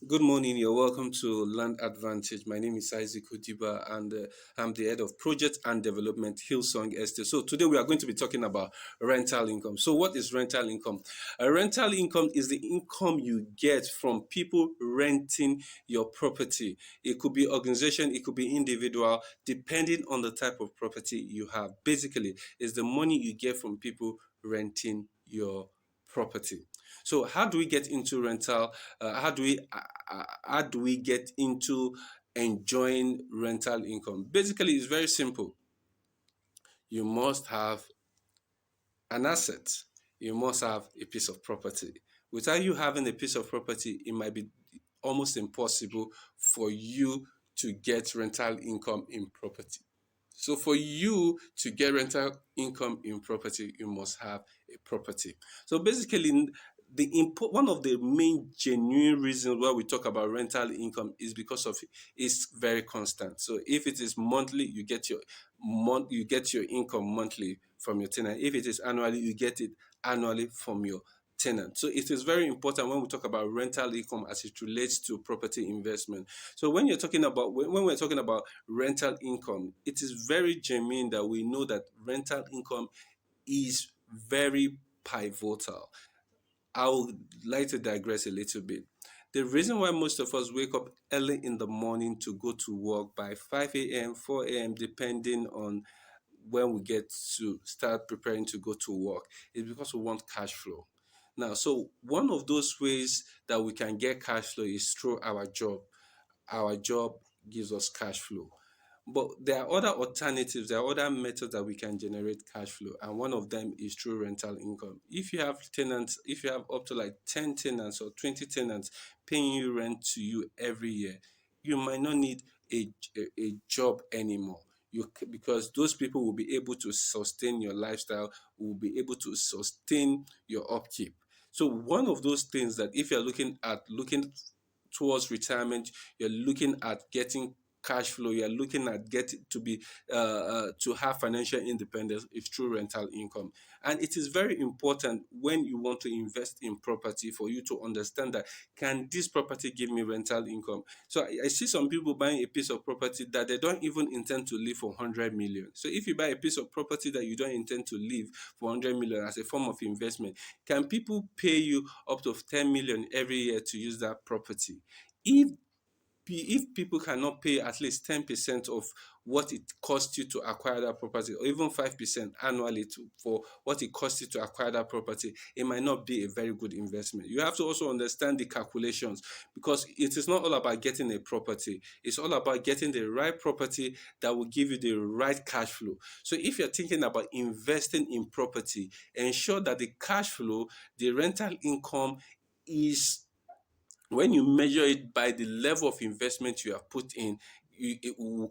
Good morning. You're welcome to Land Advantage. My name is Isaac Odiba, and I'm the head of Project and Development Hillsong Estate. So today we are going to be talking about rental income. So what is rental income? A rental income is the income you get from people renting your property. It could be organization, it could be individual, depending on the type of property you have. Basically, it's the money you get from people renting your property. So how do we get into rental? How do we get into enjoying rental income? Basically, it's very simple. You must have an asset. You must have a piece of property. Without you having a piece of property, it might be almost impossible for you to get rental income in property. So for you to get rental income in property, you must have a property. So basically, one of the main genuine reasons why we talk about rental income is because of it's very constant. So if it is monthly, you get your income monthly from your tenant. If it is annually, you get it annually from your tenant. So it is very important when we talk about rental income as it relates to property investment. So when we're talking about rental income, it is very genuine that we know that rental income is very pivotal. I would like to digress a little bit. The reason why most of us wake up early in the morning to go to work by 5 a.m., 4 a.m., depending on when we get to start preparing to go to work, is because we want cash flow. Now, so one of those ways that we can get cash flow is through our job. Our job gives us cash flow. But there are other alternatives, there are other methods that we can generate cash flow, and one of them is through rental income. If you have tenants, if you have up to like 10 tenants or 20 tenants paying you rent to you every year, you might not need a job anymore. Because those people will be able to sustain your lifestyle, will be able to sustain your upkeep. So one of those things that if you're looking towards retirement, you're looking at getting cash flow, you're looking at getting to have financial independence is through rental income. And it is very important when you want to invest in property for you to understand that, can this property give me rental income? So I see some people buying a piece of property that they don't even intend to live for 100 million. So if you buy a piece of property that you don't intend to live for 100 million as a form of investment, can people pay you up to 10 million every year to use that property? If if people cannot pay at least 10% of what it costs you to acquire that property, or even 5% annually for what it costs you to acquire that property, it might not be a very good investment. You have to also understand the calculations, because it is not all about getting a property, it's all about getting the right property that will give you the right cash flow. So if you're thinking about investing in property, ensure that the cash flow, the rental income, is, when you measure it by the level of investment you have put in, we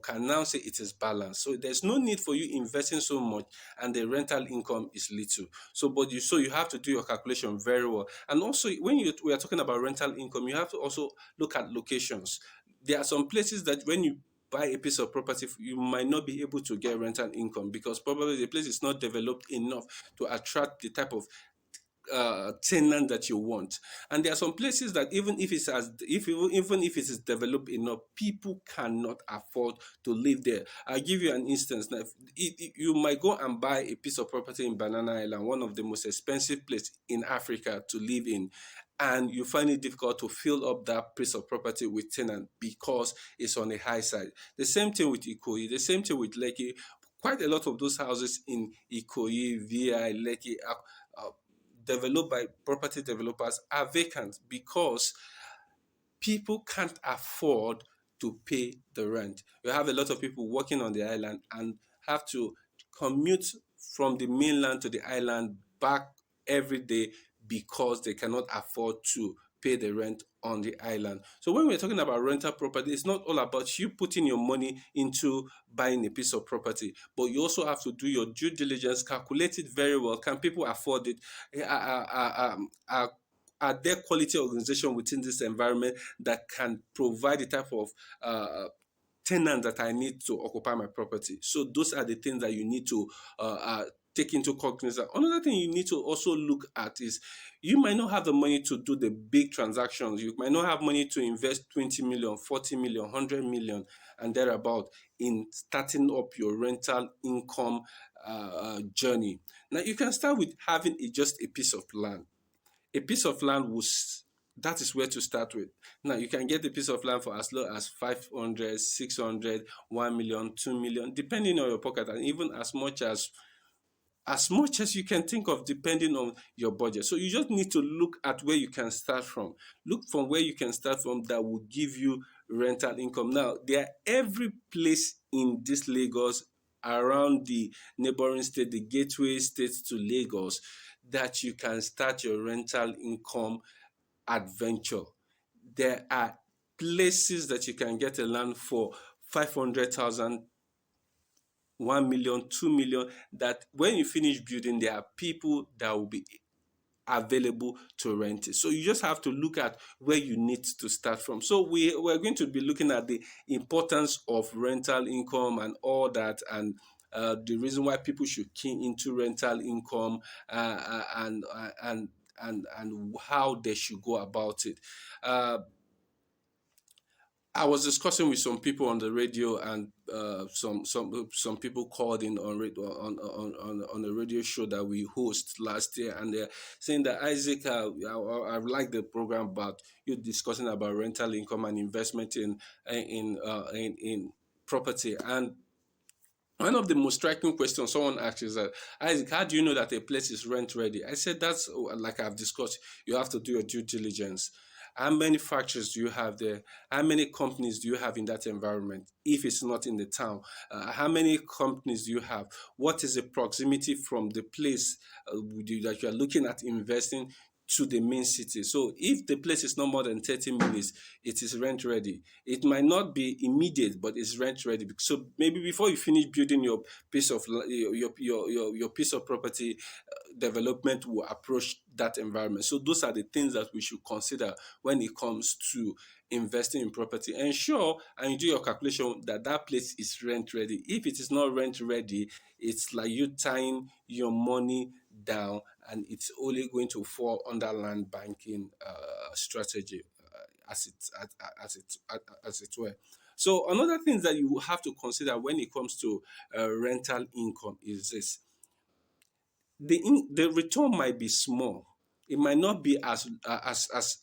can now say it is balanced. So there's no need for you investing so much and the rental income is little. So you have to do your calculation very well. And also when we are talking about rental income, you have to also look at locations. There are some places that when you buy a piece of property, you might not be able to get rental income because probably the place is not developed enough to attract the type of tenant that you want. And there are some places that even if it is developed enough, people cannot afford to live there. I'll give you an instance. Now, you might go and buy a piece of property in Banana Island, one of the most expensive places in Africa to live in, and you find it difficult to fill up that piece of property with tenant because it's on the high side. The same thing with Ikoyi, the same thing with Lekki. Quite a lot of those houses in Ikoyi, VI, Lekki are developed by property developers are vacant because people can't afford to pay the rent. You have a lot of people working on the island and have to commute from the mainland to the island back every day because they cannot afford to pay the rent on the island. So when we're talking about rental property, it's not all about you putting your money into buying a piece of property, but you also have to do your due diligence, calculate it very well. Can people afford it? Are there quality organization within this environment that can provide the type of tenant that I need to occupy my property? So those are the things that you need to take into cognizance. Another thing you need to also look at is you might not have the money to do the big transactions. You might not have money to invest 20 million, 40 million, 100 million, and thereabout in starting up your rental income journey. Now, you can start with having just a piece of land. A piece of land was that is where to start with. Now you can get a piece of land for as low as 500, 600, 1 million, 2 million, depending on your pocket, and even as much as you can think of depending on your budget. So you just need to look at where you can start from. Look from where you can start from that will give you rental income. Now, there are every place in this Lagos, around the neighboring state, the gateway states to Lagos, that you can start your rental income adventure. There are places that you can get a land for 500,000, 1 million, 2 million, that when you finish building, there are people that will be available to rent it. So you just have to look at where you need to start from. So we're going to be looking at the importance of rental income and all that, and the reason why people should key into rental income, and how they should go about it. Uh, I was discussing with some people on the radio, and some people called in on on a radio show that we host last year, and they're saying that, Isaac, I like the program about you discussing about rental income and investment in property. And one of the most striking questions someone asked is that, Isaac, how do you know that a place is rent ready? I said, that's like I've discussed, you have to do your due diligence. How many factories do you have there? How many companies do you have in that environment if it's not in the town? How many companies do you have? What is the proximity from the place that you are looking at investing to the main city? So if the place is not more than 30 minutes, it is rent ready. It might not be immediate, but it's rent ready. So maybe before you finish building your your piece of property, development will approach that environment. So those are the things that we should consider when it comes to investing in property. Ensure and you do your calculation that that place is rent ready. If it is not rent ready, it's like you tying your money down, and it's only going to fall under land banking strategy, as it were. So another thing that you have to consider when it comes to rental income is this: the return might be small. It might not be as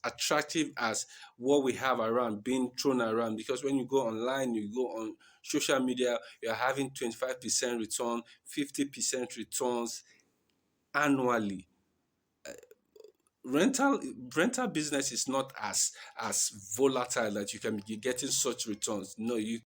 attractive as what we have around being thrown around, because when you go online, you go on social media, you're having 25% return, 50% returns annually. Rental business is not as volatile that you can be getting such returns. No, you